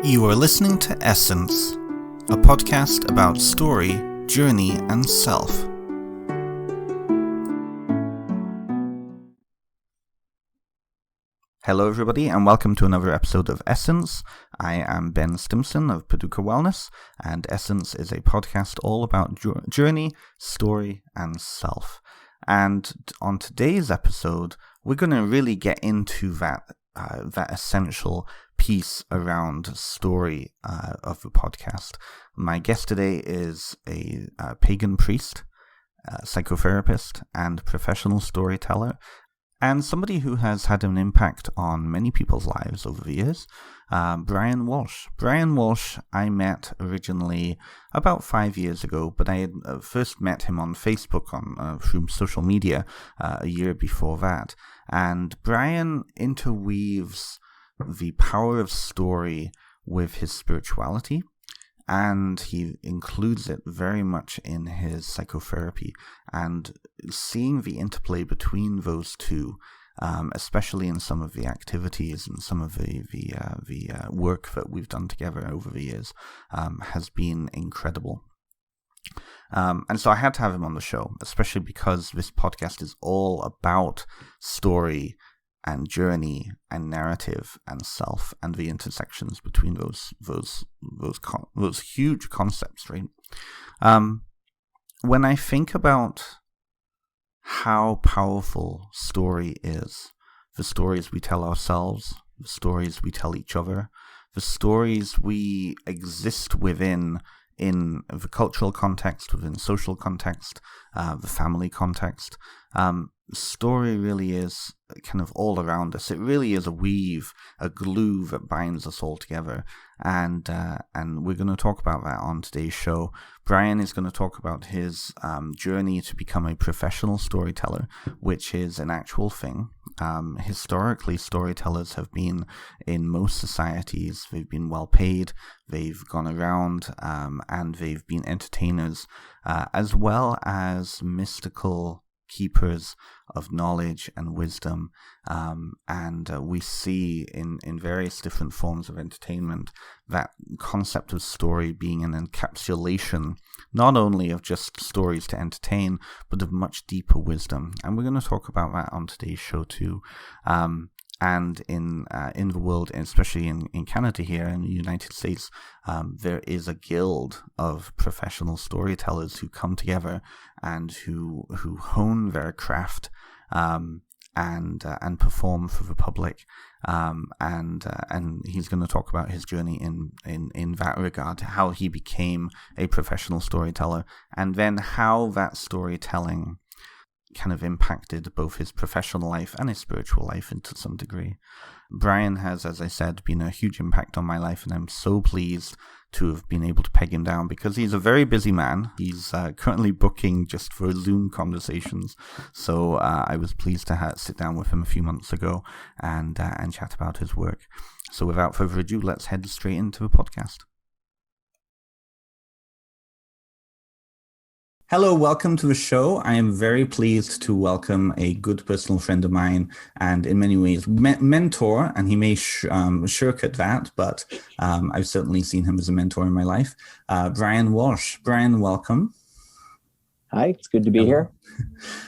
You are listening to Essence, a podcast about story, journey, and self. Hello everybody and welcome to another episode of Essence. I am Ben Stimpson of Paduka Wellness, and Essence is a podcast all about journey, story, and self. And on today's episode, we're going to really get into that essential piece around story of the podcast. My guest today is a pagan priest, psychotherapist, and professional storyteller, and somebody who has had an impact on many people's lives over the years, Brian Walsh. Brian Walsh I met originally about 5 years ago, but I had first met him on Facebook through social media a year before that. And Brian interweaves the power of story with his spirituality, and he includes it very much in his psychotherapy. And seeing the interplay between those two, especially in some of the activities and some of the work that we've done together over the years, has been incredible. And so I had to have him on the show, especially because this podcast is all about story and journey and narrative and self and the intersections between those huge concepts, right? When I think about how powerful story is, the stories we tell ourselves, the stories we tell each other, the stories we exist within in the cultural context, within social context, the family context, story really is kind of all around us. It really is a weave, a glue that binds us all together. And we're going to talk about that on today's show. Brian is going to talk about his journey to become a professional storyteller, which is an actual thing. Historically, storytellers have been in most societies. They've been well paid, they've gone around, and they've been entertainers, as well as mystical keepers of knowledge and wisdom, and we see in various different forms of entertainment that concept of story being an encapsulation not only of just stories to entertain, but of much deeper wisdom. And we're going to talk about that on today's show too. And in the world, especially in Canada here in the United States, there is a guild of professional storytellers who come together and who hone their craft and perform for the public. And he's going to talk about his journey in that regard, how he became a professional storyteller, and then how that storytelling kind of impacted both his professional life and his spiritual life to some degree. Brian has, as I said, been a huge impact on my life, and I'm so pleased to have been able to peg him down because he's a very busy man. He's currently booking just for Zoom conversations, so I was pleased to sit down with him a few months ago and chat about his work. So without further ado, let's head straight into the podcast. Hello, welcome to the show. I am very pleased to welcome a good personal friend of mine and in many ways mentor, and he may shirk at that, but I've certainly seen him as a mentor in my life. Brian Walsh. Brian, welcome. Hi, it's good to be here.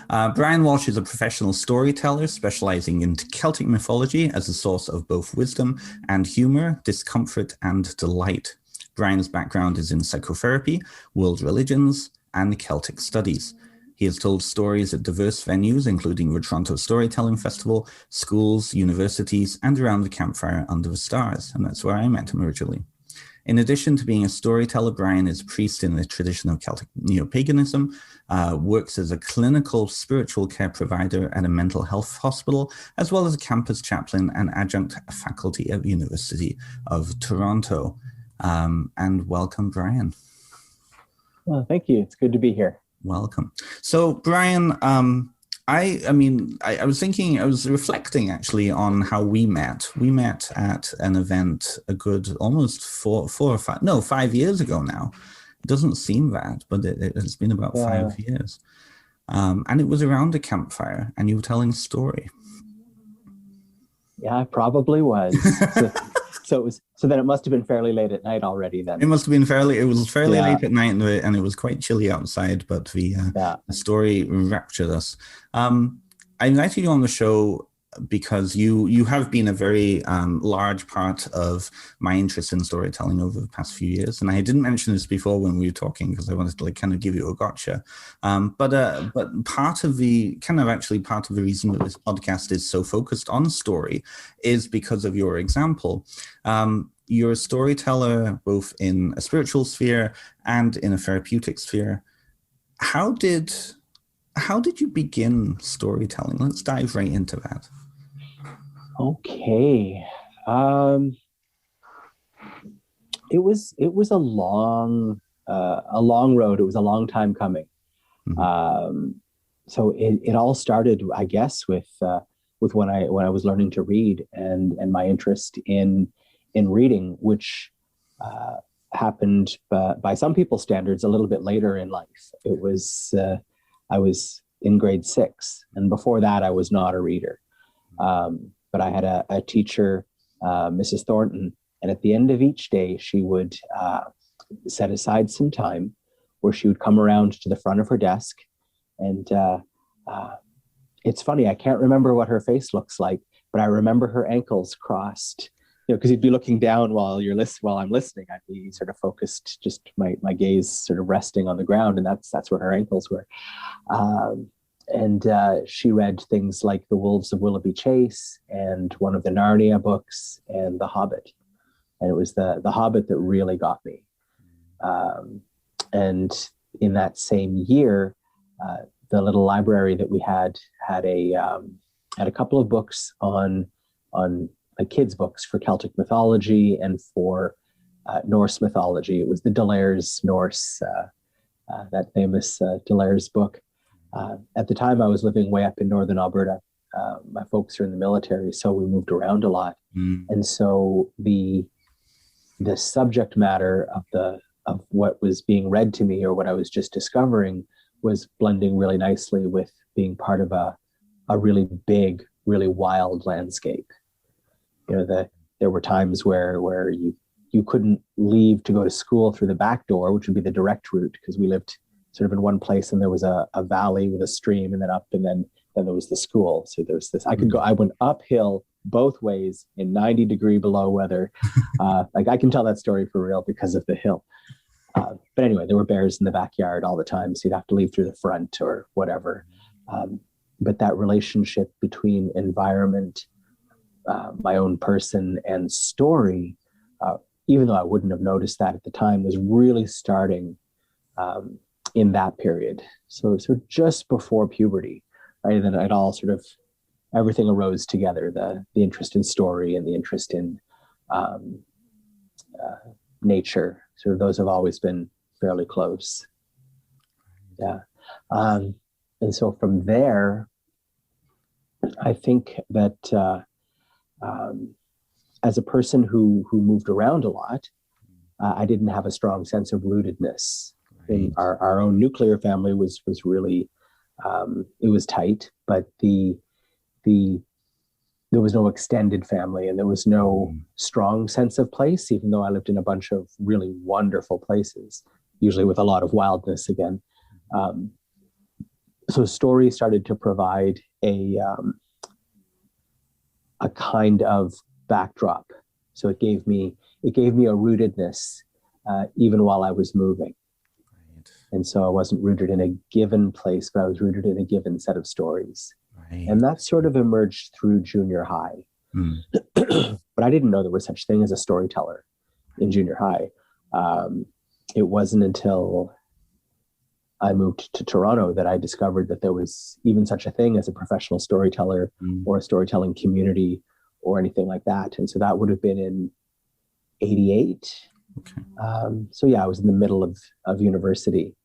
Brian Walsh is a professional storyteller specializing in Celtic mythology as a source of both wisdom and humor, discomfort and delight. Brian's background is in psychotherapy, world religions, and Celtic studies. He has told stories at diverse venues, including the Toronto Storytelling Festival, schools, universities, and around the campfire under the stars, and that's where I met him originally. In addition to being a storyteller, Brian is a priest in the tradition of Celtic neo-paganism, works as a clinical spiritual care provider at a mental health hospital, as well as a campus chaplain and adjunct faculty at the University of Toronto. And welcome, Brian. Well, thank you. It's good to be here. Welcome. So, Brian, I was reflecting actually on how we met. We met at an event a good almost 5 years ago now. It doesn't seem that, but it has been about 5 years. And it was around a campfire, and you were telling a story. Yeah, I probably was. It's So then it must have been fairly late at night already then. It must have been fairly late at night, and it was quite chilly outside, but the story raptured us. I invited you on the show because you have been a very large part of my interest in storytelling over the past few years. And I didn't mention this before when we were talking because I wanted to kind of give you a gotcha. But part of the reason that this podcast is so focused on story is because of your example. You're a storyteller both in a spiritual sphere and in a therapeutic sphere. How did you begin storytelling? Let's dive right into that. Okay. It was a long road. It was a long time coming. Mm-hmm. So it all started, I guess, with when I was learning to read and my interest in reading, which happened by some people's standards a little bit later in life. It was I was in grade 6, and before that I was not a reader. But I had a teacher, Mrs. Thornton, and at the end of each day, she would set aside some time where she would come around to the front of her desk. And it's funny, I can't remember what her face looks like, but I remember her ankles crossed, because you'd be looking down while I'm listening. I'd be sort of focused, just my gaze sort of resting on the ground, and that's where her ankles were. And she read things like The Wolves of Willoughby Chase and one of the Narnia books and The Hobbit. And it was the Hobbit that really got me. And in that same year, the little library that we had a couple of books on kids' books for Celtic mythology and for Norse mythology. It was the Delaire's Norse, that famous Delaire's book. At the time, I was living way up in northern Alberta. My folks are in the military, so we moved around a lot. And so the subject matter of what was being read to me, or what I was just discovering, was blending really nicely with being part of a really big, really wild landscape. There were times where you couldn't leave to go to school through the back door, which would be the direct route, because we lived sort of in one place, and there was a valley with a stream, and then up, and then there was the school. So there's this, I went uphill both ways in 90-degree below weather. I can tell that story for real because of the hill. But anyway, there were bears in the backyard all the time, so you'd have to leave through the front or whatever. But that relationship between environment, my own person, and story, even though I wouldn't have noticed that at the time, was really starting in that period. So just before puberty, right? And then it all sort of, everything arose together, the interest in story and the interest in nature. Sort of those have always been fairly close. Yeah. And so from there, I think that as a person who moved around a lot, I didn't have a strong sense of rootedness. In our own nuclear family was really, it was tight, but there was no extended family, and there was no strong sense of place, even though I lived in a bunch of really wonderful places, usually with a lot of wildness again. So story started to provide a kind of backdrop. So it gave me a rootedness, even while I was moving. And so I wasn't rooted in a given place, but I was rooted in a given set of stories. Right. And that sort of emerged through junior high. But I didn't know there was such thing as a storyteller in junior high. It wasn't until I moved to Toronto that I discovered that there was even such a thing as a professional storyteller or a storytelling community or anything like that. And so that would have been in 88. Okay. So yeah, I was in the middle of university.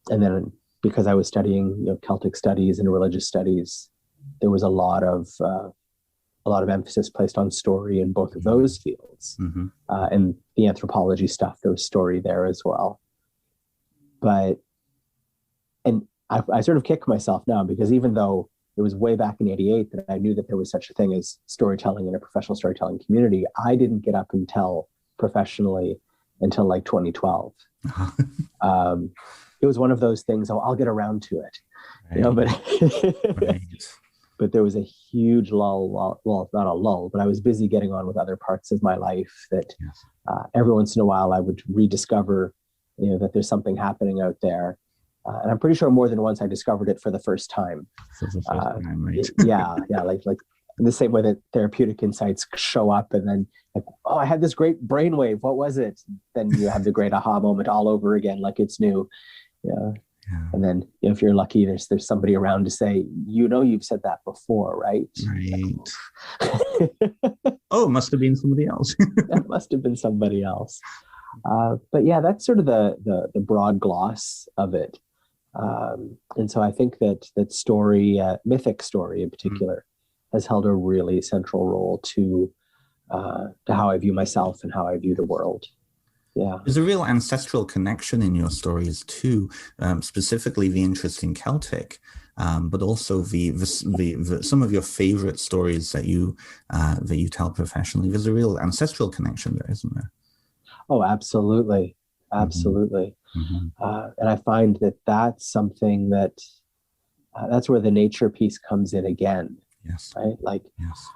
And then because I was studying Celtic studies and religious studies, there was a lot of emphasis placed on story in both of those fields. And the anthropology stuff, there was story there as well. And I sort of kick myself now, because even though it was way back in '88 that I knew that there was such a thing as storytelling in a professional storytelling community. I didn't get up and tell professionally until like 2012. It was one of those things, oh, I'll get around to it. Right. You know, but right. But there was a huge lull, well, not a lull, but I was busy getting on with other parts of my life that every once in a while I would rediscover, you know, that there's something happening out there. And I'm pretty sure more than once I discovered it for the first time. Right? Yeah. Like in the same way that therapeutic insights show up and then like, oh, I had this great brainwave. What was it? Then you have the great aha moment all over again, like it's new. Yeah. And then if you're lucky, there's somebody around to say, you know, you've said that before, right? Right. Oh, it must have been somebody else. That must have been somebody else. But yeah, that's sort of the broad gloss of it. And so I think that story, mythic story in particular, has held a really central role to how I view myself and how I view the world. Yeah, there's a real ancestral connection in your stories too, specifically the interest in Celtic, but also the some of your favorite stories that you tell professionally. There's a real ancestral connection there, isn't there? Oh, absolutely, absolutely. Mm-hmm. And I find that that's something that that's where the nature piece comes in again. Yes. Right. Like. Yes.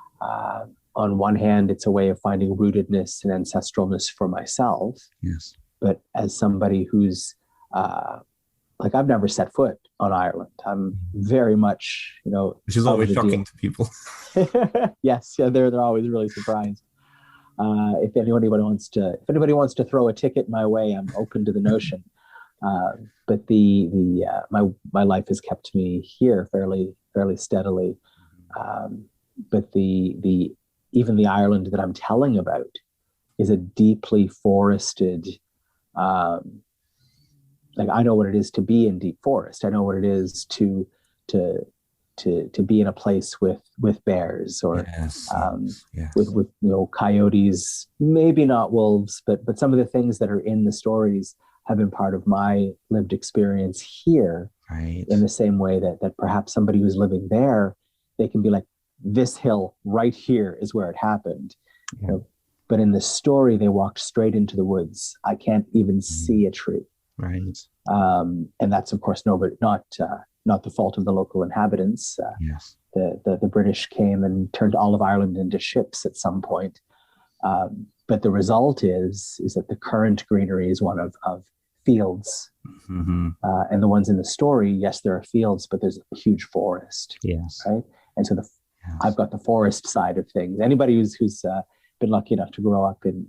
On one hand, it's a way of finding rootedness and ancestralness for myself. Yes. But as somebody who's like, I've never set foot on Ireland. I'm very much, you know, which is always shocking to people. Yes, yeah, they're always really surprised. If anybody wants to throw a ticket my way, I'm open to the notion. But my life has kept me here fairly steadily. But even the Ireland that I'm telling about is a deeply forested, like I know what it is to be in deep forest. I know what it is to be in a place with bears or with you know, coyotes, maybe not wolves, but some of the things that are in the stories have been part of my lived experience here. Right. In the same way that perhaps somebody who's living there, they can be like, this hill right here is where it happened. You know, but in the story, they walked straight into the woods. I can't even see a tree. Right. And that's, of course, not the fault of the local inhabitants. Yes. The British came and turned all of Ireland into ships at some point. But the result is that the current greenery is one of fields. Mm-hmm. And the ones in the story, yes, there are fields, but there's a huge forest. Yes. Right. And so I've got the forest side of things. Anybody who's been lucky enough to grow up in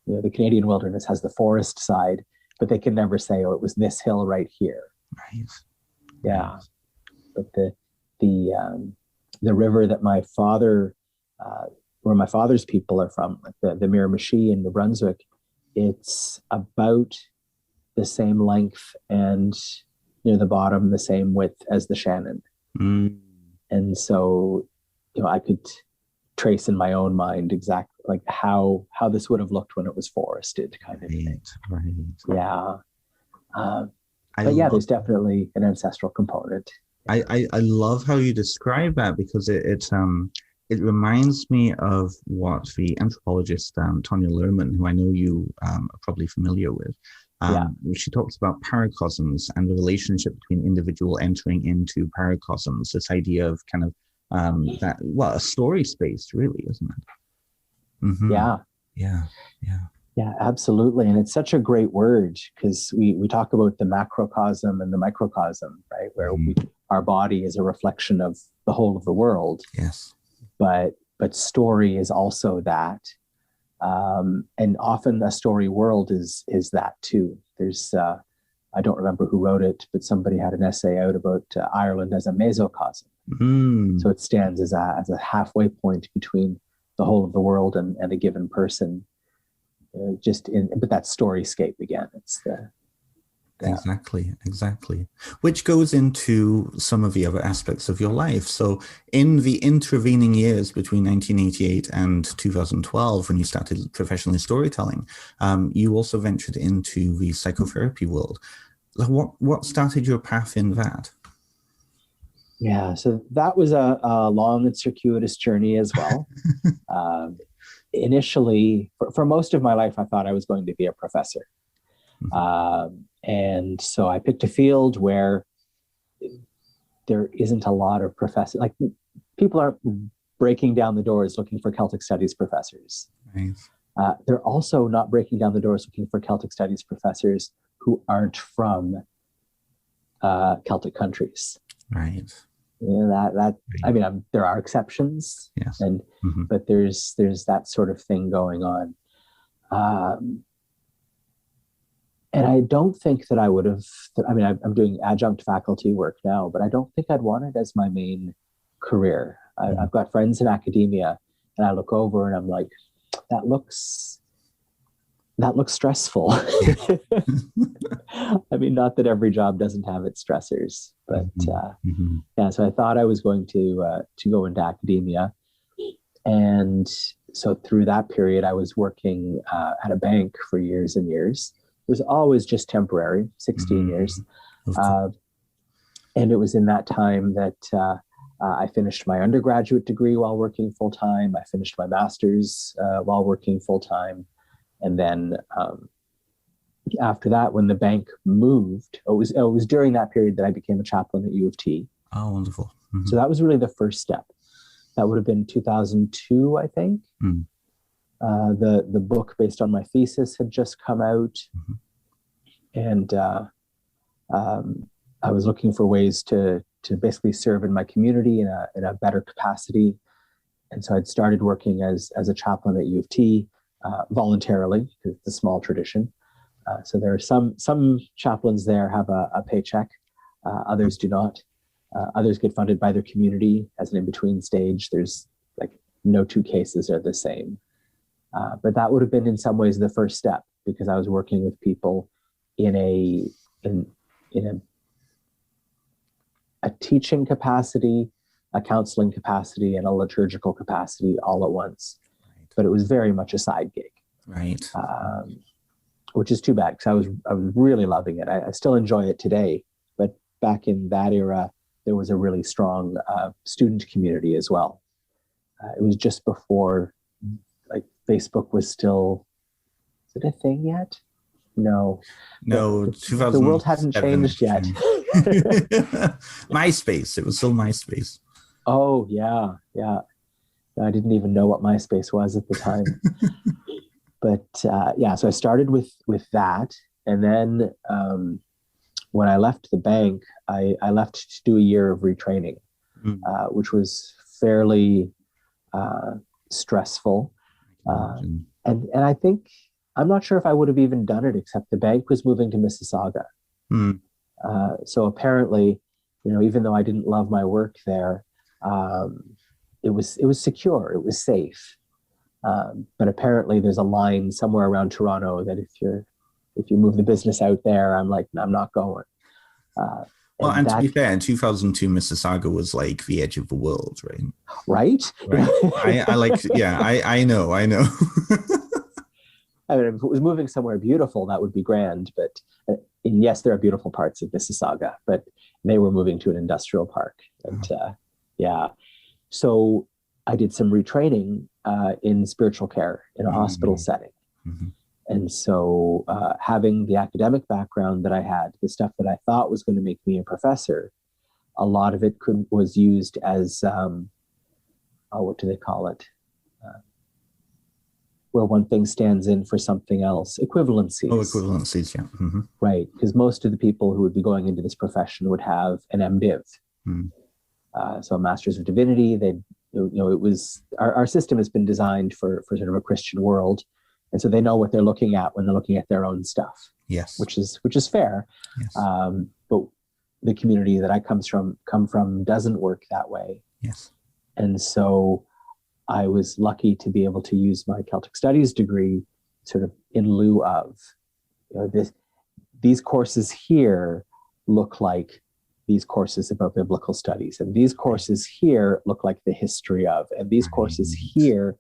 you know, the Canadian wilderness has the forest side, but they can never say, oh, it was this hill right here. Right. Yeah. But the river that my father, where my father's people are from, like the Miramichi in New Brunswick, it's about the same length and near the bottom the same width as the Shannon. And so, you know, I could trace in my own mind exactly like how this would have looked when it was forested, kind of thing. Right. Yeah. But yeah, there's definitely an ancestral component. I love how you describe that, because it reminds me of what the anthropologist Tonya Lerman, who I know you are probably familiar with, she talks about paracosms and the relationship between individual entering into paracosms, this idea of kind of a story space, really, isn't it? Mm-hmm. Yeah, absolutely. And it's such a great word, because we talk about the macrocosm and the microcosm, right? Where our body is a reflection of the whole of the world. Yes. But story is also that. And often a story world is that too. There's, I don't remember who wrote it, but somebody had an essay out about Ireland as a mesocosm. So it stands as a halfway point between the whole of the world and a given person. But that's storyscape again. It's Exactly. Which goes into some of the other aspects of your life. So in the intervening years between 1988 and 2012, when you started professionally storytelling, you also ventured into the psychotherapy world. What started your path in that? Yeah, so that was a long and circuitous journey as well. Um, Initially, for most of my life, I thought I was going to be a professor. And so I picked a field where there isn't a lot of professors. Like, people aren't breaking down the doors looking for Celtic studies professors. Nice. They're also not breaking down the doors looking for Celtic studies professors who aren't from Celtic countries. Right. That I mean, there are exceptions, Yes. and but there's that sort of thing going on. And I don't think that I would have. I mean, I'm doing adjunct faculty work now, but I don't think I'd want it as my main career. I've got friends in academia, and I look over and I'm like, that looks stressful. I mean, not that every job doesn't have its stressors, but yeah. So I thought I was going to go into academia, and so through that period, I was working at a bank for years and years. It was always just temporary, 16 years. And it was in that time that I finished my undergraduate degree while working full time. I finished my master's while working full time. And then after that, when the bank moved, it was during that period that I became a chaplain at U of T. Oh, wonderful. So that was really the first step. That would have been 2002, I think. The book based on my thesis had just come out, and I was looking for ways to basically serve in my community in a better capacity. And so I'd started working as a chaplain at U of T voluntarily, because it's a small tradition. So there are some chaplains there have a paycheck, others do not. Others get funded by their community as an in-between stage. There's like no two cases are the same. But that would have been in some ways the first step, because I was working with people in a teaching capacity, a counseling capacity, and a liturgical capacity all at once. But it was very much a side gig, right? Which is too bad, because I was really loving it. I still enjoy it today, but back in that era, there was a really strong student community as well. It was just before, like, Facebook was still, is it a thing yet? No, 2000. The world hadn't changed yet. MySpace. It was still MySpace. Oh yeah. I didn't even know what MySpace was at the time. But yeah, so I started with that, and then when I left the bank, I left to do a year of retraining, which was fairly stressful. And I think, I'm not sure if I would have even done it, except the bank was moving to Mississauga. So apparently, even though I didn't love my work there, it was secure, it was safe. But apparently there's a line somewhere around Toronto that if you move the business out there, I'm not going. Well, and to be fair, in 2002, Mississauga was like the edge of the world, right? Right? I know. I mean, if it was moving somewhere beautiful, that would be grand. But and yes, there are beautiful parts of Mississauga, but they were moving to an industrial park. And yeah, so I did some retraining in spiritual care in a hospital setting. And so having the academic background that I had, the stuff that I thought was going to make me a professor, a lot of it was used as, what do they call it? Where one thing stands in for something else, equivalencies. Oh, equivalencies, yeah. Right, because most of the people who would be going into this profession would have an MDiv. So a Master's of Divinity. It was, our system has been designed for sort of a Christian world. And so they know what they're looking at when they're looking at their own stuff. Yes. Which is fair. Yes. But the community that I come from doesn't work that way. Yes. And so I was lucky to be able to use my Celtic Studies degree sort of in lieu of, these courses here look like these courses about biblical studies, and these courses here look like the history of, and these courses here,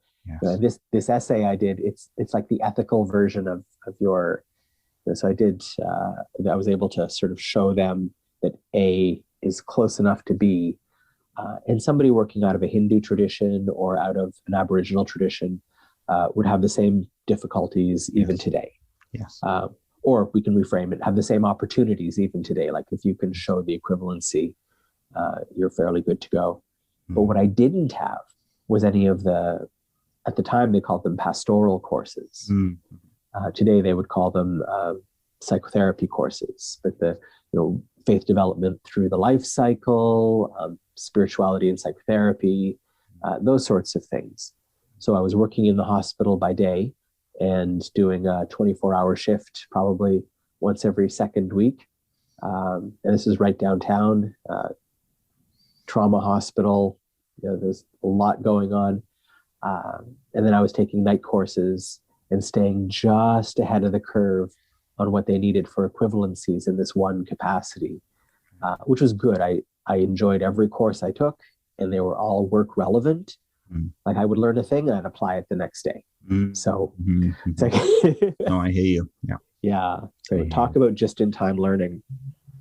this essay I did, it's like the ethical version of your. So I was able to sort of show them that A is close enough to B And somebody working out of a Hindu tradition or out of an Aboriginal tradition would have the same difficulties even today. Yes. Or we can reframe it, have the same opportunities even today. Like if you can show the equivalency, you're fairly good to go. But what I didn't have was any of at the time they called them pastoral courses. Today they would call them psychotherapy courses, but faith development through the life cycle, spirituality and psychotherapy, those sorts of things. So I was working in the hospital by day and doing a 24-hour shift, probably once every second week. And this is right downtown, trauma hospital. There's a lot going on. And then I was taking night courses and staying just ahead of the curve on what they needed for equivalencies in this one capacity, which was good. I enjoyed every course I took, and they were all work relevant. Like I would learn a thing and I'd apply it the next day. So it's like, no, I hear you. Yeah. Yeah. So talk about just in time learning.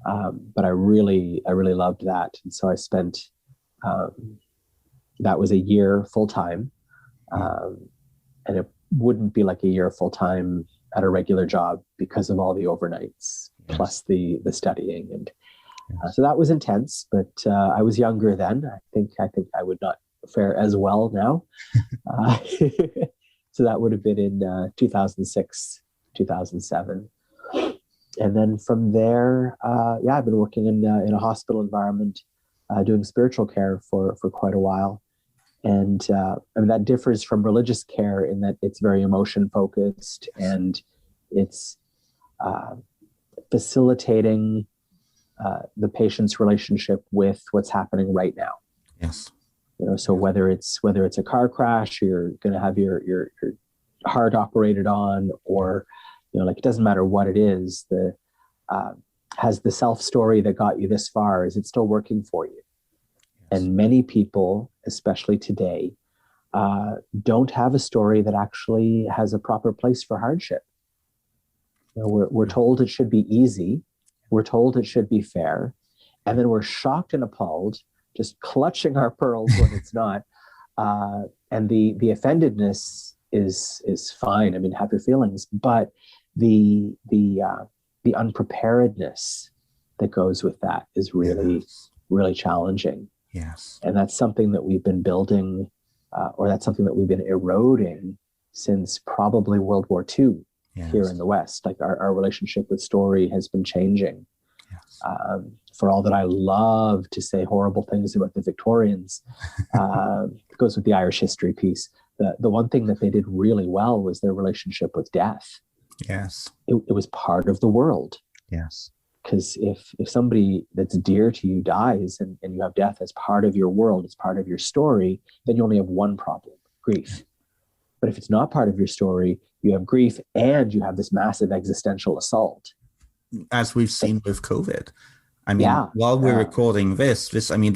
But I really loved that. And so I spent, that was a year full time. And it wouldn't be like a year full time at a regular job because of all the overnights, plus the studying. And so that was intense, but I was younger then. I think I would not fare as well now. So that would have been in 2006, 2007. And then from there, I've been working in a hospital environment, doing spiritual care for quite a while. And that differs from religious care in that it's very emotion focused, and it's facilitating the patient's relationship with what's happening right now. Yes. So whether it's a car crash, you're going to have your heart operated on, or like it doesn't matter what it is. Has the self story that got you this far, is it still working for you? Yes. And many people, especially today, don't have a story that actually has a proper place for hardship. We're told it should be easy. We're told it should be fair. And then we're shocked and appalled, just clutching our pearls when it's not. And the offendedness is fine. I mean, have your feelings, but the unpreparedness that goes with that is really, really challenging. Yes. And that's something that we've been building, or that's something that we've been eroding since probably World War II here in the West. Like our relationship with story has been changing. Yes. For all that I love to say horrible things about the Victorians, it goes with the Irish history piece. The one thing that they did really well was their relationship with death. Yes. It was part of the world. Yes. Because if somebody that's dear to you dies and you have death as part of your world, as part of your story, then you only have one problem, grief. But if it's not part of your story, you have grief and you have this massive existential assault. As we've seen with COVID. I mean, while we're recording this may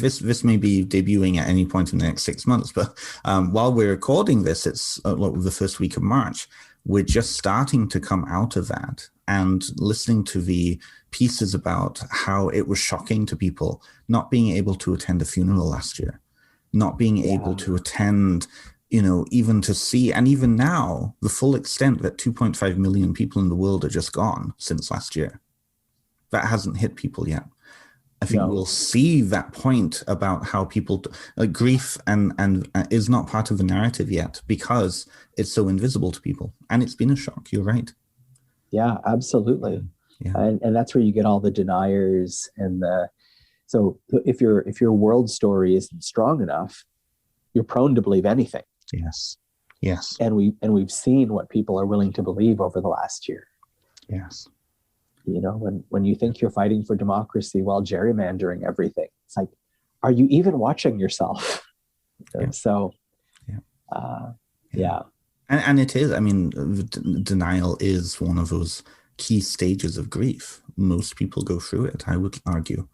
be debuting at any point in the next 6 months, but while we're recording this, it's the first week of March. We're just starting to come out of that, and listening to the pieces about how it was shocking to people not being able to attend a funeral last year, not being able to attend, even to see, and even now, the full extent that 2.5 million people in the world are just gone since last year. That hasn't hit people yet. I think we'll see that point about how people grief and is not part of the narrative yet because it's so invisible to people, and it's been a shock. You're right. Yeah, absolutely. Yeah. And that's where you get all the deniers so if your world story isn't strong enough, you're prone to believe anything. Yes. Yes. And we've seen what people are willing to believe over the last year. Yes. When you think you're fighting for democracy while gerrymandering everything, it's like, are you even watching yourself? Yeah. So, And it is, denial is one of those key stages of grief. Most people go through it, I would argue,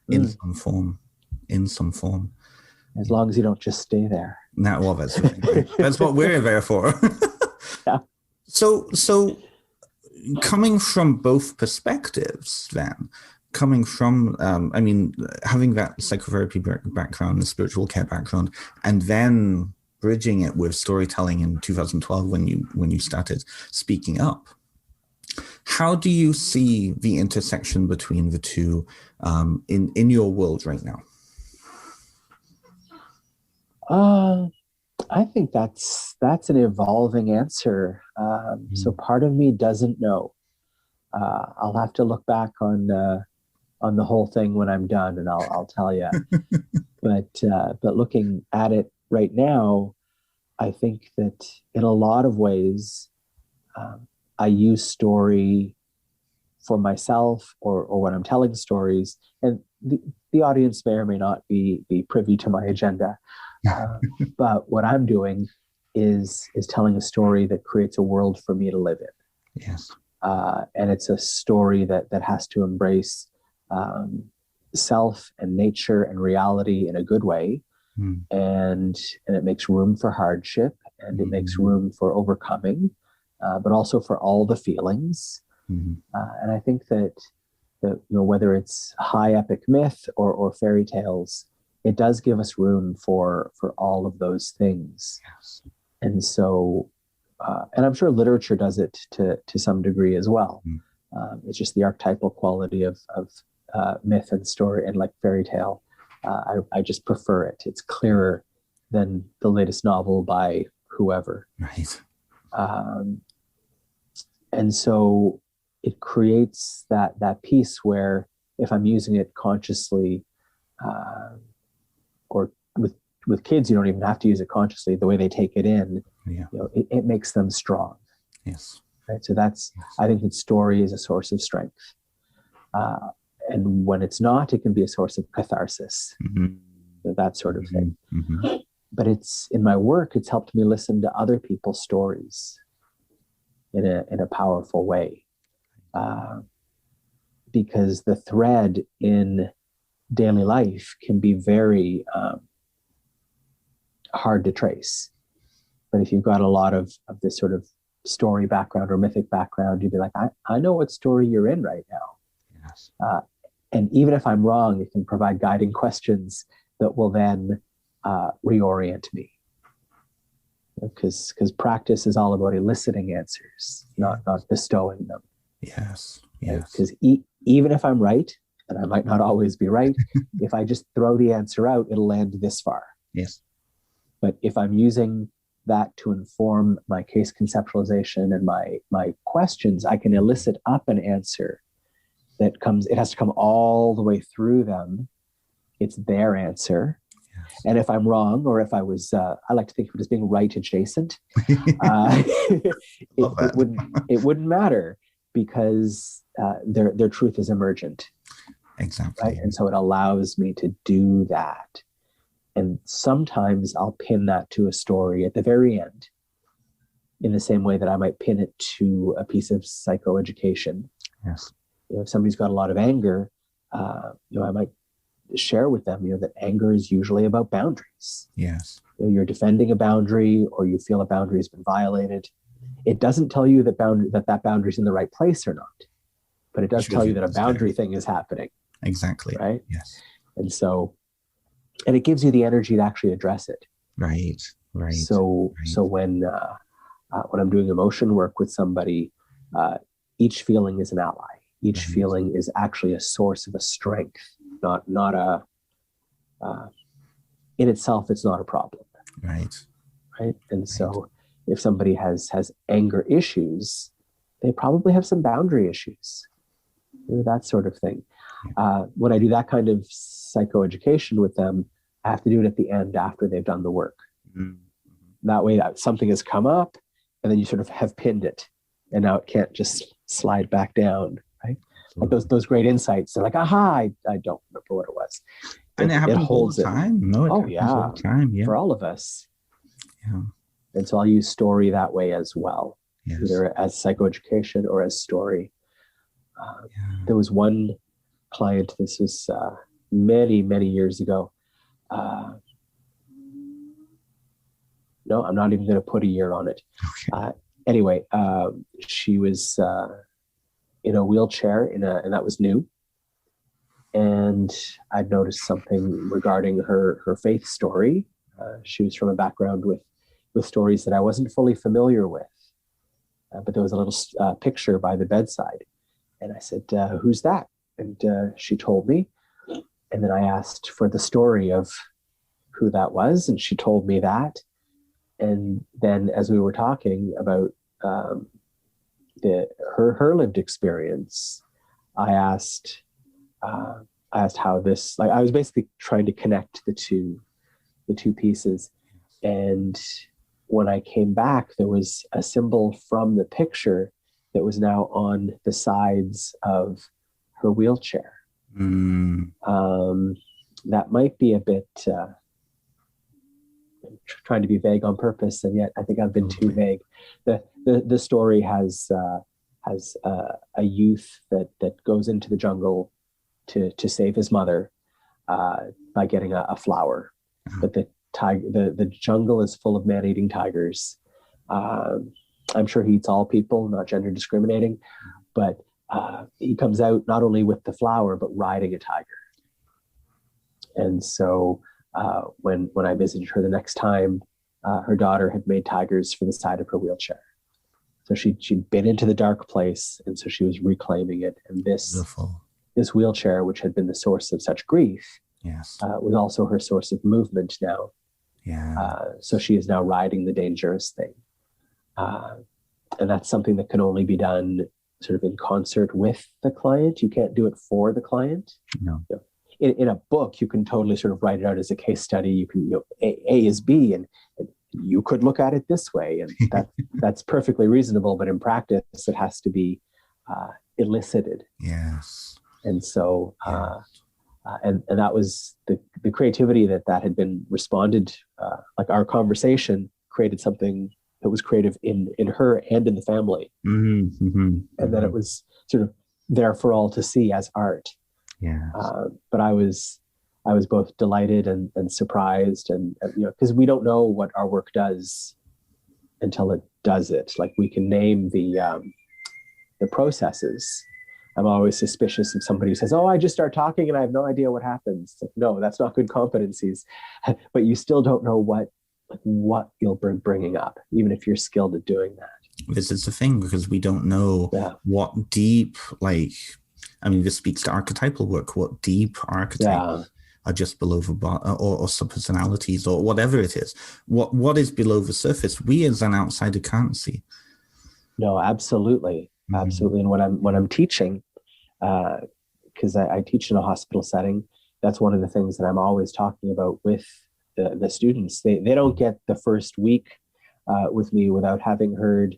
in some form. As long as you don't just stay there. That's what we're there for. Yeah. So coming from both perspectives, then, coming from, having that psychotherapy background, the spiritual care background, and then bridging it with storytelling in 2012 when you started speaking up. How do you see the intersection between the two in your world right now? I think that's an evolving answer. So part of me doesn't know. I'll have to look back on the whole thing when I'm done, and I'll tell you. But looking at it right now, I think that in a lot of ways, I use story for myself or when I'm telling stories, and the audience may or may not be privy to my agenda. But what I'm doing is telling a story that creates a world for me to live in. Yes. And it's a story that has to embrace self and nature and reality in a good way. And it makes room for hardship, and it makes room for overcoming, but also for all the feelings. And I think that whether it's high epic myth or fairy tales, it does give us room for all of those things. Yes. And so, and I'm sure literature does it to some degree as well. It's just the archetypal quality of myth and story and like fairy tale. I just prefer it. It's clearer than the latest novel by whoever. Right. And so it creates that piece where if I'm using it consciously, or with kids, you don't even have to use it consciously. The way they take it in, it makes them strong. Yes. Right. So I think that story is a source of strength. And when it's not, it can be a source of catharsis, that sort of thing. But in my work, it's helped me listen to other people's stories in a powerful way. Because the thread in daily life can be very hard to trace. But if you've got a lot of this sort of story background or mythic background, you'd be like, I know what story you're in right now. Yes. And even if I'm wrong, it can provide guiding questions that will then reorient me. Because practice is all about eliciting answers, not bestowing them. Yes. Because even if I'm right, and I might not always be right, if I just throw the answer out, it'll land this far. Yes. But if I'm using that to inform my case conceptualization and my questions, I can elicit up an answer that it has to come all the way through them. It's their answer. Yes. And if I'm wrong, or if I was, I like to think of it as being right adjacent, it wouldn't matter, because their truth is emergent. Exactly. Right? And so it allows me to do that. And sometimes I'll pin that to a story at the very end, in the same way that I might pin it to a piece of psychoeducation. Yes. If somebody's got a lot of anger, I might share with them, that anger is usually about boundaries. Yes. You're defending a boundary, or you feel a boundary has been violated. It doesn't tell you that boundary is in the right place or not, but it does tell you that a boundary thing is happening. Exactly. Right. Yes. And it gives you the energy to actually address it. Right. So when I'm doing emotion work with somebody, each feeling is an ally. Each feeling is actually a source of a strength, not a, in itself, it's not a problem. Right. And so if somebody has anger issues, they probably have some boundary issues, that sort of thing. When I do that kind of psychoeducation with them, I have to do it at the end after they've done the work. That way something has come up, and then you sort of have pinned it, and now it can't just slide back down. Right? Like those great insights. They're like, aha, I don't remember what it was. And it happens all the time. All the time. Yeah. For all of us. Yeah. And so I'll use story that way as well, either as psychoeducation or as story. There was one client, this was many, many years ago. No, I'm not even going to put a year on it. Okay. Anyway, she was in a wheelchair, and that was new. and I'd noticed something regarding her faith story. She was from a background with stories that I wasn't fully familiar with, but there was a little picture by the bedside, and I said, "Who's that?" And she told me, and then I asked for the story of who that was, and she told me that. And then, as we were talking about her lived experience, I asked how this, like, I was basically trying to connect the two pieces. And when I came back, there was a symbol from the picture that was now on the sides of her wheelchair. That might be a bit trying to be vague on purpose, and yet I think I've been too vague. The story has a youth that goes into the jungle to save his mother by getting a flower, but the jungle is full of man-eating tigers. I'm sure he eats all people, not gender discriminating, but he comes out not only with the flower but riding a tiger. And so when I visited her the next time, her daughter had made tigers for the side of her wheelchair. So she'd been into the dark place, and so she was reclaiming it. And this wheelchair, which had been the source of such grief, was also her source of movement now. So she is now riding the dangerous thing. And that's something that can only be done sort of in concert with the client. You can't do it for the client. No. You know, in a book, you can totally sort of write it out as a case study. You can, A is B, and you could look at it this way, and that's perfectly reasonable. But in practice, it has to be elicited. Yes. And so, and that was the creativity that had been responded. Like our conversation created something that was creative in her and in the family, and then it was sort of there for all to see as art. Yeah. But I was both delighted and surprised, and because we don't know what our work does until it does it. Like, we can name the processes. I'm always suspicious of somebody who says, "Oh, I just start talking and I have no idea what happens." Like, no, that's not good competencies. But you still don't know what you'll be bringing up, even if you're skilled at doing that. This is the thing, because we don't know what deep, this speaks to archetypal work, what deep archetypes are just below the or subpersonalities or whatever it is. What is below the surface, we as an outsider can't see. No, absolutely. Absolutely. And when I'm teaching, because I teach in a hospital setting, that's one of the things that I'm always talking about with the students. They don't get the first week with me without having heard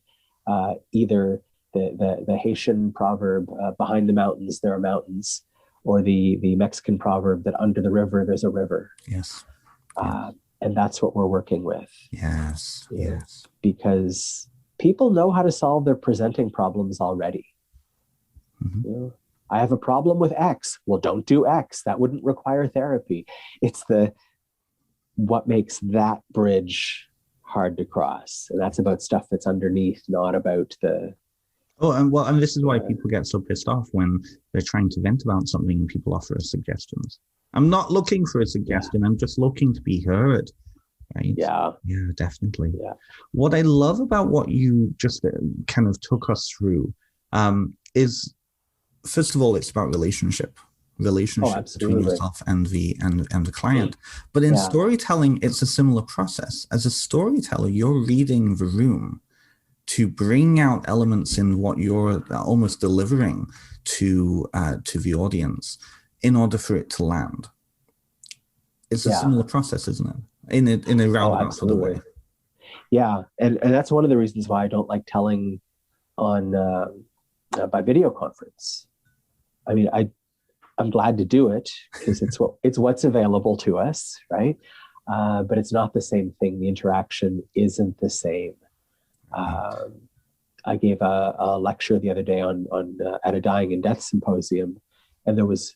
either the Haitian proverb, behind the mountains there are mountains, or the Mexican proverb that under the river there's a river. Yes. And that's what we're working with. Yes. Yes. Because people know how to solve their presenting problems already. I have a problem with X. Well, don't do X. That wouldn't require therapy. It's what makes that bridge hard to cross. And that's about stuff that's underneath, not about the... and this is why people get so pissed off when they're trying to vent about something and people offer us suggestions. I'm not looking for a suggestion. I'm just looking to be heard. Right? Yeah, definitely. Yeah. What I love about what you just kind of took us through is, first of all, it's about relationship between yourself and the client. But in storytelling, it's a similar process. As a storyteller, you're reading the room to bring out elements in what you're almost delivering to the audience in order for it to land. It's a similar process, isn't it? In a roundabout sort of way. Yeah, and that's one of the reasons why I don't like telling on by video conference. I mean, I'm glad to do it because it's what's available to us, right? But it's not the same thing. The interaction isn't the same. I gave a lecture the other day on at a dying and death symposium, and there was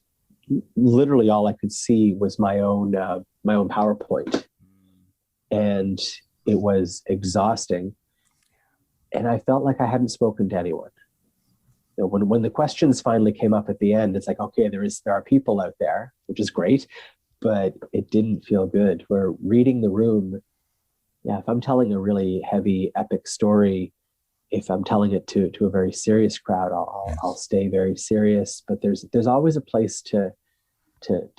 literally all I could see was my own PowerPoint, and it was exhausting. And I felt like I hadn't spoken to anyone. when the questions finally came up at the end, it's like, okay, there are people out there, which is great, but it didn't feel good. Where reading the room, yeah, if I'm telling a really heavy epic story, if I'm telling it to a very serious crowd, I'll stay very serious. But there's always a place to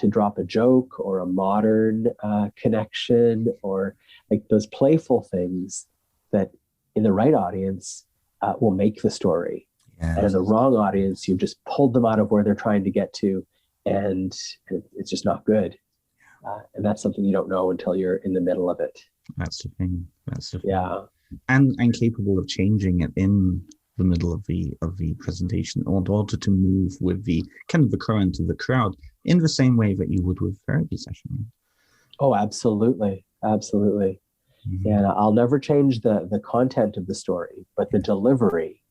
drop a joke or a modern connection, or like those playful things that in the right audience will make the story. Yes. And in the wrong audience, you've just pulled them out of where they're trying to get to, and it's just not good. And that's something you don't know until you're in the middle of it. That's the thing. Yeah. And capable of changing it in the middle of the presentation in order to move with the kind of the current of the crowd in the same way that you would with a therapy session. Oh, absolutely. Absolutely. Mm-hmm. And I'll never change the content of the story, but the delivery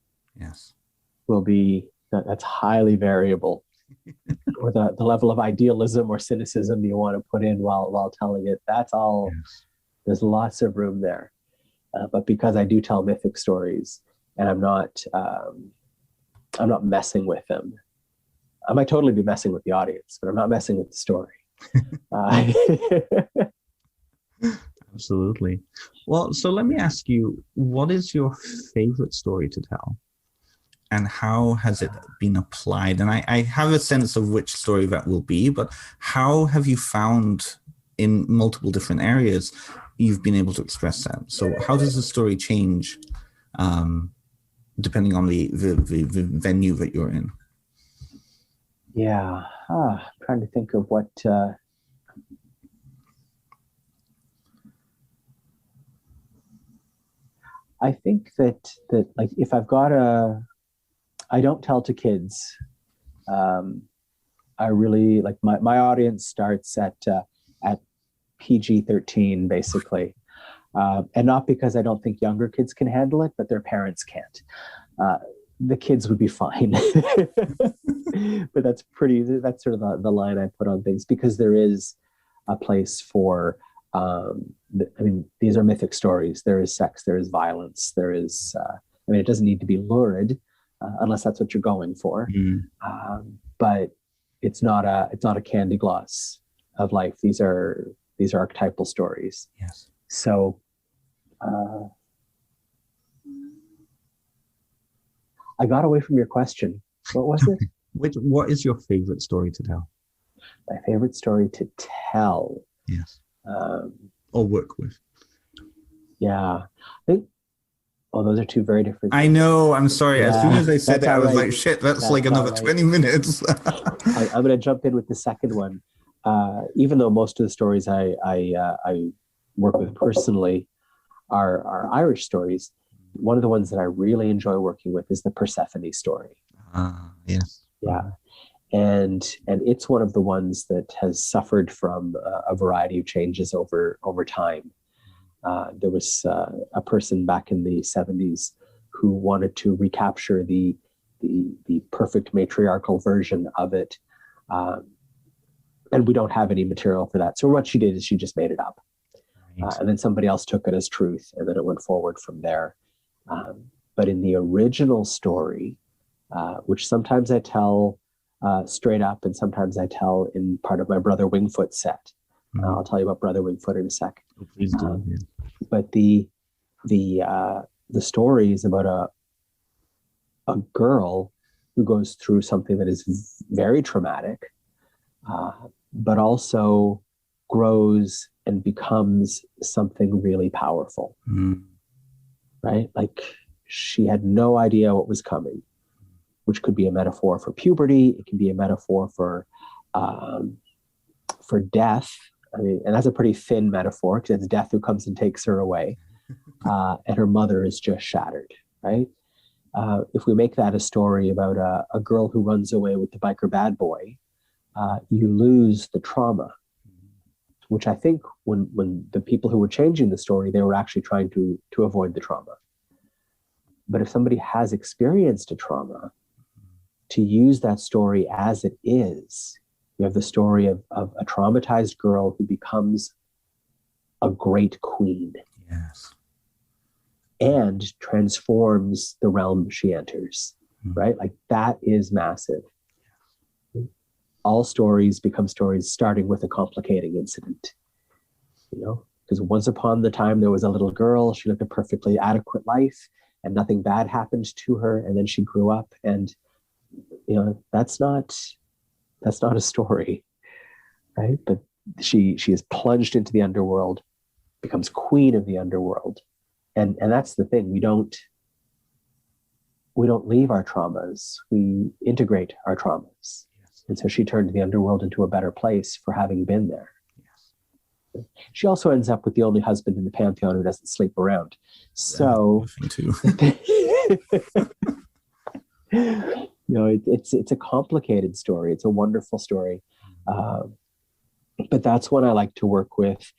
will be, that's highly variable. Or the level of idealism or cynicism you want to put in while telling it, that's all. There's lots of room there. But because I do tell mythic stories, and I'm not messing with them. I might totally be messing with the audience, but I'm not messing with the story. Absolutely. Well, so let me ask you, what is your favorite story to tell? And how has it been applied? And I have a sense of which story that will be, but how have you found in multiple different areas you've been able to express that? So how does the story change depending on the venue that you're in? Yeah, I'm trying to think of what... I think that like if I've got I don't tell to kids. I really like my audience starts at PG-13 basically, and not because I don't think younger kids can handle it, but their parents can't. The kids would be fine, but that's sort of the line I put on things, because there is a place for. I mean, these are mythic stories. There is sex, there is violence, there is. I mean, it doesn't need to be lurid, unless that's what you're going for. But it's not a candy gloss of life. These are archetypal stories. Yes. So I got away from your question. What was it? What is your favorite story to tell? My favorite story to tell. Yes. Or work with. Yeah. I think. Oh, those are two very different things. I know. I'm sorry. Yeah, as soon as I said it, I was like, shit, that's like another right. 20 minutes. I'm going to jump in with the second one. Even though most of the stories I work with personally are Irish stories, one of the ones that I really enjoy working with is the Persephone story. Yes. Yeah. And it's one of the ones that has suffered from a variety of changes over time. There was a person back in the 70s who wanted to recapture the perfect matriarchal version of it. And we don't have any material for that. So what she did is she just made it up. Right. And then somebody else took it as truth, and then it went forward from there. But in the original story, which sometimes I tell straight up, and sometimes I tell in part of my Brother Wingfoot set. I'll tell you about Brother Wingfoot in a sec. Oh, please do. But the story is about a girl who goes through something that is very traumatic, but also grows and becomes something really powerful. Right? Like she had no idea what was coming, which could be a metaphor for puberty. It can be a metaphor for death. I mean, and that's a pretty thin metaphor, because it's death who comes and takes her away. And her mother is just shattered, right? If we make that a story about a girl who runs away with the biker bad boy, you lose the trauma, which I think when the people who were changing the story, they were actually trying to avoid the trauma. But if somebody has experienced a trauma, to use that story as it is, you have the story of a traumatized girl who becomes a great queen. Yes. And transforms the realm she enters. right? Like that is massive. All stories become stories starting with a complicating incident, because once upon the time there was a little girl, she lived a perfectly adequate life and nothing bad happened to her. And then she grew up and, that's not a story, right? But she is plunged into the underworld, becomes queen of the underworld. And that's the thing. We don't leave our traumas. We integrate our traumas. Yes. And so she turned the underworld into a better place for having been there. Yes. She also ends up with the only husband in the pantheon who doesn't sleep around. So it's a complicated story. It's a wonderful story. But that's one I like to work with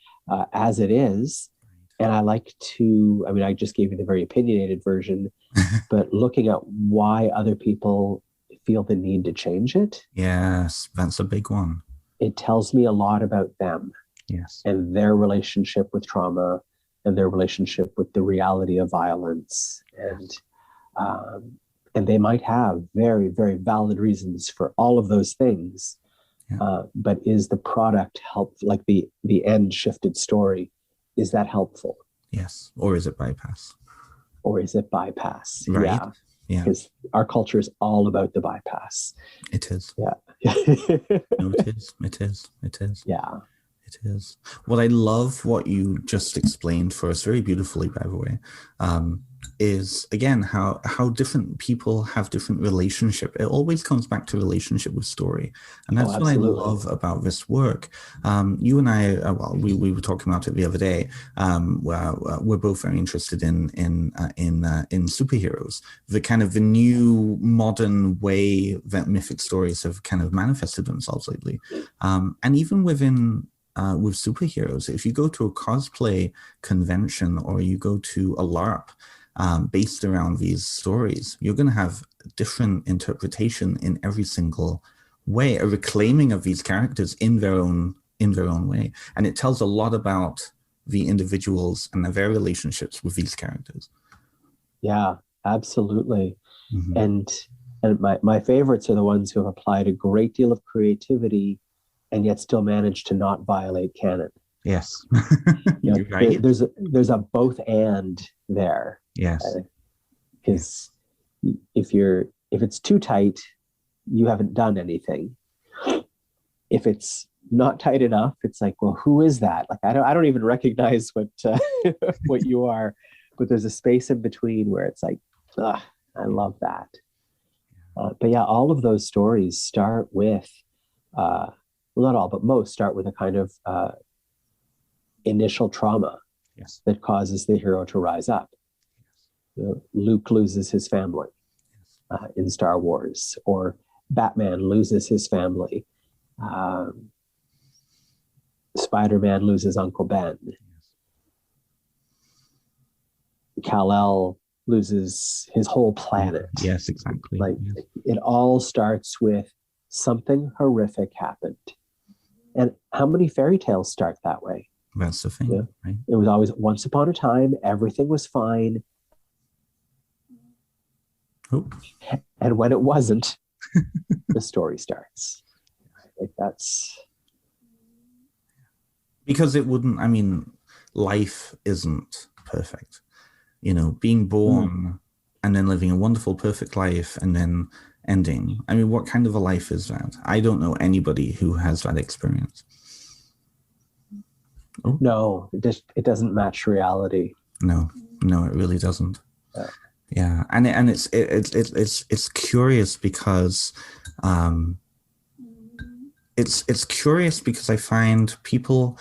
as it is. And I like to, I just gave you the very opinionated version, but looking at why other people feel the need to change it. Yes, that's a big one. It tells me a lot about them. Yes. And their relationship with trauma and their relationship with the reality of violence. And they might have very, very valid reasons for all of those things. Yeah. But is the product like the end shifted story, is that helpful? Yes. Or is it bypass? Right. Yeah. Because our culture is all about the bypass. It is. Yeah. No, it is. It is. It is. Yeah. It is. What I love what you just explained for us very beautifully, by the way, is again how different people have different relationship. It always comes back to relationship with story, and that's what I love about this work. You and I, we were talking about it the other day. We're both very interested in superheroes, the new modern way that mythic stories have kind of manifested themselves lately, and even within. With superheroes, if you go to a cosplay convention or you go to a LARP based around these stories, you're going to have different interpretation in every single way, a reclaiming of these characters in their own way, and it tells a lot about the individuals and their relationships with these characters. Yeah, absolutely. Mm-hmm. And my favorites are the ones who have applied a great deal of creativity and yet still manage to not violate canon. Yes. Right. There's a both and there. Yes. Because if it's too tight, you haven't done anything. If it's not tight enough, it's like, well, who is that? Like, I don't even recognize what you are, but there's a space in between where it's like, I love that. But yeah, all of those stories start with, not all, but most start with a kind of initial trauma that causes the hero to rise up. Luke loses his family in Star Wars, or Batman loses his family. Spider-Man loses Uncle Ben. Kal-El loses his whole planet. Yes, exactly. It all starts with something horrific happened. And how many fairy tales start that way? That's the thing, right? It was always once upon a time, everything was fine. Oh. And when it wasn't, the story starts. That's because it wouldn't. Life isn't perfect. Being born and then living a wonderful, perfect life and then ending. What kind of a life is that? I don't know anybody who has that experience. Oh. No, it doesn't match reality. No, it really doesn't. Yeah, and it's curious because it's curious because I find people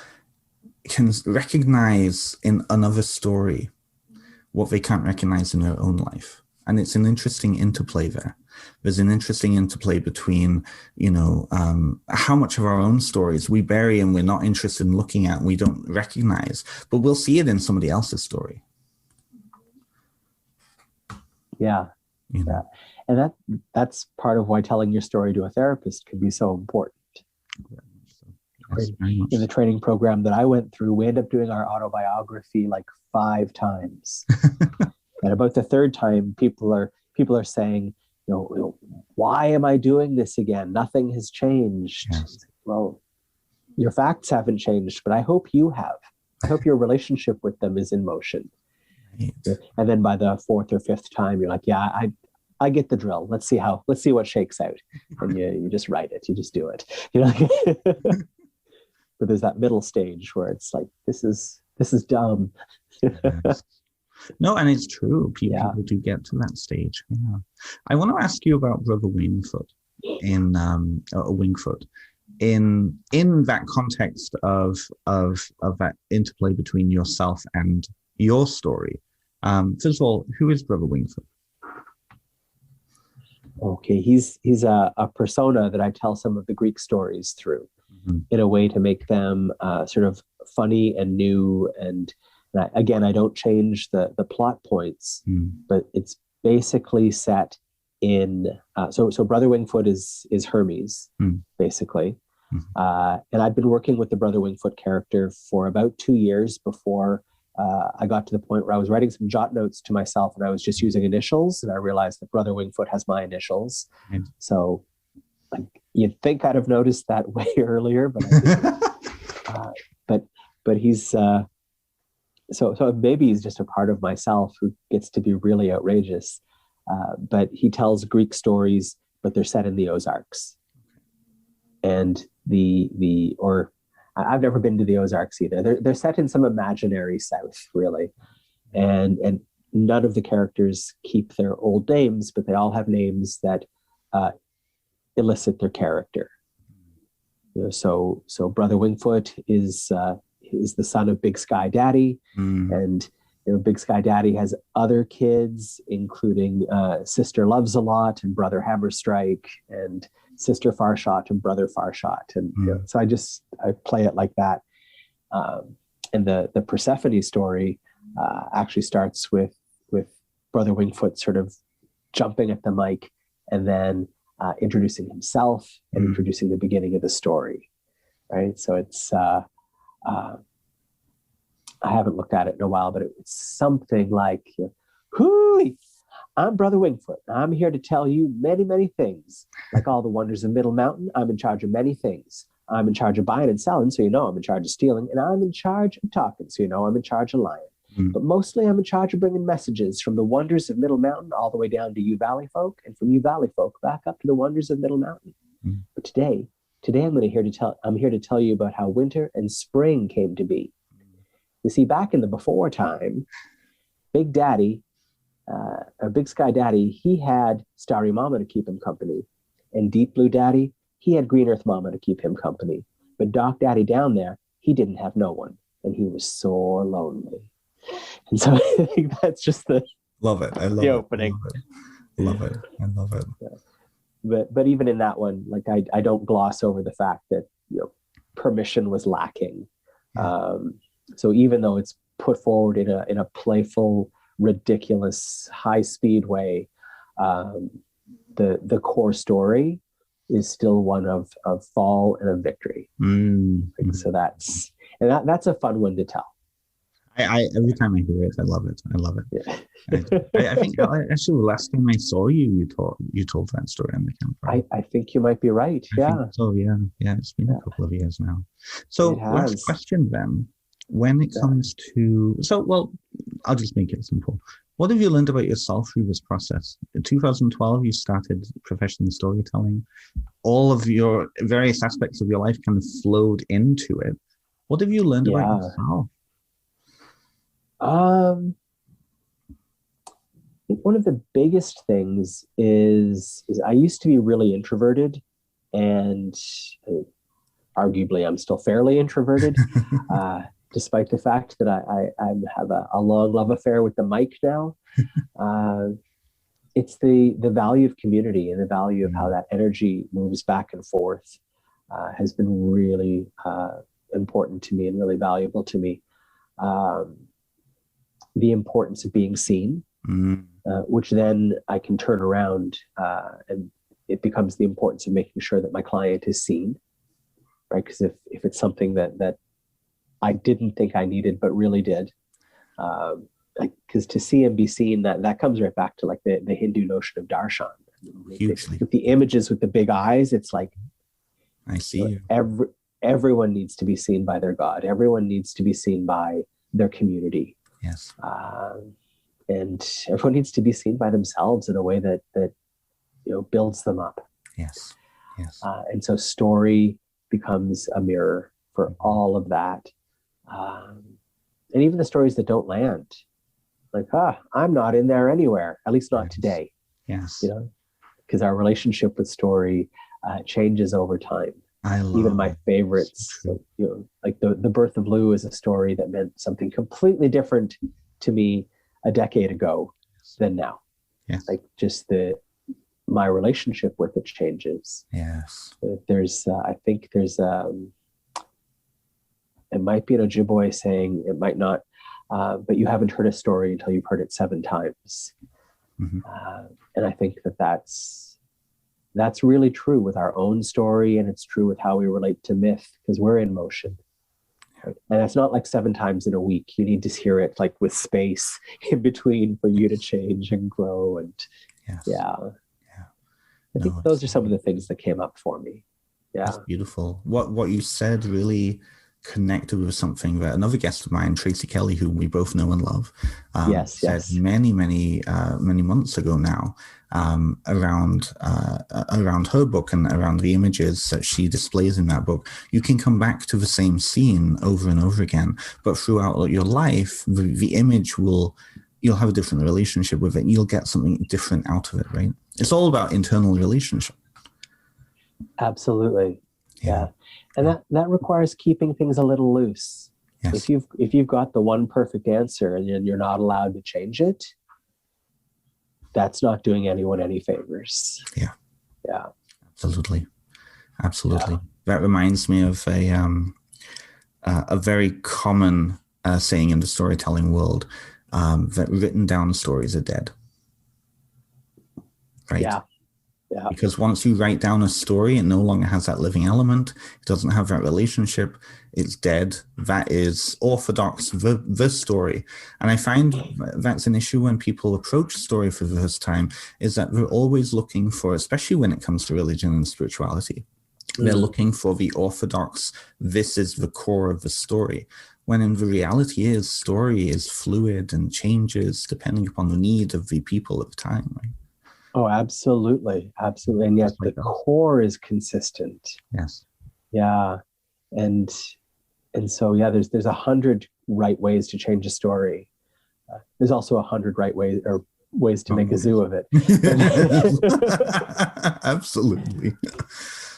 can recognize in another story what they can't recognize in their own life, and it's an interesting interplay there. There's an interesting interplay between, how much of our own stories we bury and we're not interested in looking at and we don't recognize, but we'll see it in somebody else's story. Yeah. Yeah. And that's part of why telling your story to a therapist can be so important. Yes, in the training program that I went through, we ended up doing our autobiography like 5 times. And about the third time, people are saying, why am I doing this again? Nothing has changed. Yes. Well, your facts haven't changed, but I hope you have. I hope your relationship with them is in motion. Right. And then by the fourth or fifth time, you're like, yeah, I get the drill. Let's see what shakes out. And you just write it. You just do it. But there's that middle stage where it's like, this is dumb. Yes. No, and it's true. People do get to that stage. Yeah. I want to ask you about Brother Wingfoot in Wingfoot. In that context of that interplay between yourself and your story. First of all, who is Brother Wingfoot? Okay, he's a persona that I tell some of the Greek stories through, in a way to make them sort of funny and new. And I don't change the plot points, but it's basically set in. So Brother Wingfoot is Hermes, basically. And I'd been working with the Brother Wingfoot character for about 2 years before I got to the point where I was writing some jot notes to myself and I was just using initials, and I realized that Brother Wingfoot has my initials. So you'd think I'd have noticed that way earlier, but I didn't. But he's so maybe he's just a part of myself who gets to be really outrageous. But he tells Greek stories, but they're set in the Ozarks. And I've never been to the Ozarks either. They're set in some imaginary South, really. And none of the characters keep their old names, but they all have names that elicit their character. So Brother Wingfoot is the son of Big Sky Daddy. And Big Sky Daddy has other kids, including Sister Loves a Lot and Brother Hammerstrike and Sister Farshot and Brother Farshot. And so I play it like that. And the Persephone story actually starts with Brother Wingfoot sort of jumping at the mic and then introducing himself and introducing the beginning of the story. Right. So it's I haven't looked at it in a while, but it's something like, "Hooey, I'm Brother Wingfoot. I'm here to tell you many, many things. Like all the wonders of Middle Mountain, I'm in charge of many things. I'm in charge of buying and selling, so I'm in charge of stealing. And I'm in charge of talking, so I'm in charge of lying. But mostly I'm in charge of bringing messages from the wonders of Middle Mountain all the way down to you Valley folk, and from you Valley folk back up to the wonders of Middle Mountain. But today I'm here to tell you about how winter and spring came to be. You see, back in the before time, Big Daddy, or Big Sky Daddy, he had Starry Mama to keep him company. And Deep Blue Daddy, he had Green Earth Mama to keep him company. But Dark Daddy down there, he didn't have no one. And he was sore lonely. And so I think that's just love it. I love the it. opening. I love it. But even in that one, like I don't gloss over the fact that permission was lacking. So even though it's put forward in a playful, ridiculous, high-speed way, the core story is still one of fall and of victory. So that's a fun one to tell. I every time I hear it, I love it. Yeah. I think actually the last time I saw you told that story on the campfire. I think you might be right. So yeah, it's been a couple of years now. So last question then. When it comes to, I'll just make it simple. What have you learned about yourself through this process? In 2012, you started professional storytelling. All of your various aspects of your life kind of flowed into it. What have you learned about yourself? I think one of the biggest things is I used to be really introverted, and arguably I'm still fairly introverted. Despite the fact that I have a long love affair with the mic now. It's the value of community and the value of how that energy moves back and forth has been really important to me and really valuable to me. The importance of being seen, which then I can turn around and it becomes the importance of making sure that my client is seen, right? Because if it's something that I didn't think I needed, but really did. Because to see and be seen, that comes right back to like the Hindu notion of darshan, Hugely. With the images with the big eyes, it's like, I see you. Everyone needs to be seen by their God. Everyone needs to be seen by their community. Yes. And everyone needs to be seen by themselves in a way that builds them up. Yes. Yes. And so story becomes a mirror for all of that. And even the stories that don't land, like, I'm not in there anywhere, at least not today. Yes. Because our relationship with story changes over time. Even my favorites, like the Birth of Lou is a story that meant something completely different to me a decade ago than now. Yes. Like just my relationship with it changes. Yes. I think there's it might be an Ojibwe saying, it might not, but you haven't heard a story until you've heard it 7 times. Mm-hmm. And I think that's really true with our own story, and it's true with how we relate to myth, because we're in motion. Right? And it's not like 7 times in a week. You need to hear it like with space in between for you to change and grow. And I think those are some of the things that came up for me. Yeah, that's beautiful. What you said really connected with something that another guest of mine, Tracy Kelly, whom we both know and love, said many months ago now, around her book and around the images that she displays in that book. You can come back to the same scene over and over again, but throughout your life, the image you'll have a different relationship with it. You'll get something different out of it, right? It's all about internal relationship. Absolutely. Yeah. And that requires keeping things a little loose. Yes. If you've got the one perfect answer and you're not allowed to change it, that's not doing anyone any favors. Yeah. Yeah. Absolutely. Yeah. That reminds me of a very common saying in the storytelling world, that written down stories are dead. Right? Yeah. Yeah. Because once you write down a story, it no longer has that living element. It doesn't have that relationship. It's dead. That is orthodox, the story. And I find that's an issue when people approach story for the first time, is that they're always looking for, especially when it comes to religion and spirituality, they're looking for the orthodox, this is the core of the story. When in the reality is, story is fluid and changes depending upon the need of the people at the time, right? Oh, absolutely. Absolutely. And yet the core is consistent. Yes. Yeah. And so, there's 100 right ways to change a story. There's also 100 right ways to make a zoo of it. Absolutely.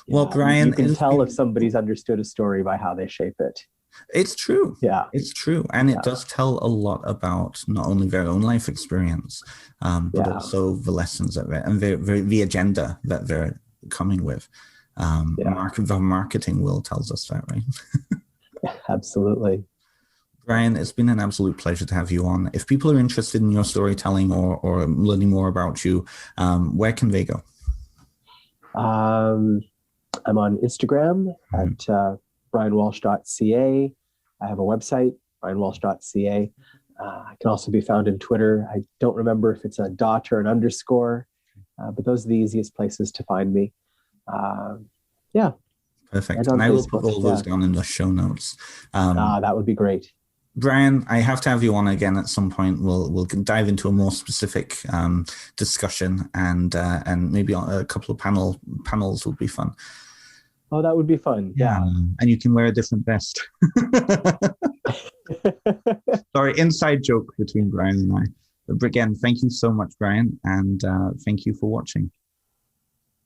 Well, Brian, you can tell if somebody's understood a story by how they shape it. It's true. Yeah. It's true. And it does tell a lot about not only their own life experience, but also the lessons that and the agenda that they're coming with. The marketing world tells us that, right? Absolutely. Brian, it's been an absolute pleasure to have you on. If people are interested in your storytelling or learning more about you, where can they go? I'm on Instagram at brianwalsh.ca. I have a website, brianwalsh.ca. I can also be found in Twitter. I don't remember if it's a dot or an underscore, but those are the easiest places to find me. Perfect. And I will put all those down in the show notes. That would be great. Brian, I have to have you on again at some point. We'll dive into a more specific discussion, and maybe a couple of panels would be fun. Oh, that would be fun. Yeah. And you can wear a different vest. Sorry, inside joke between Brian and I. But again, thank you so much, Brian, and thank you for watching.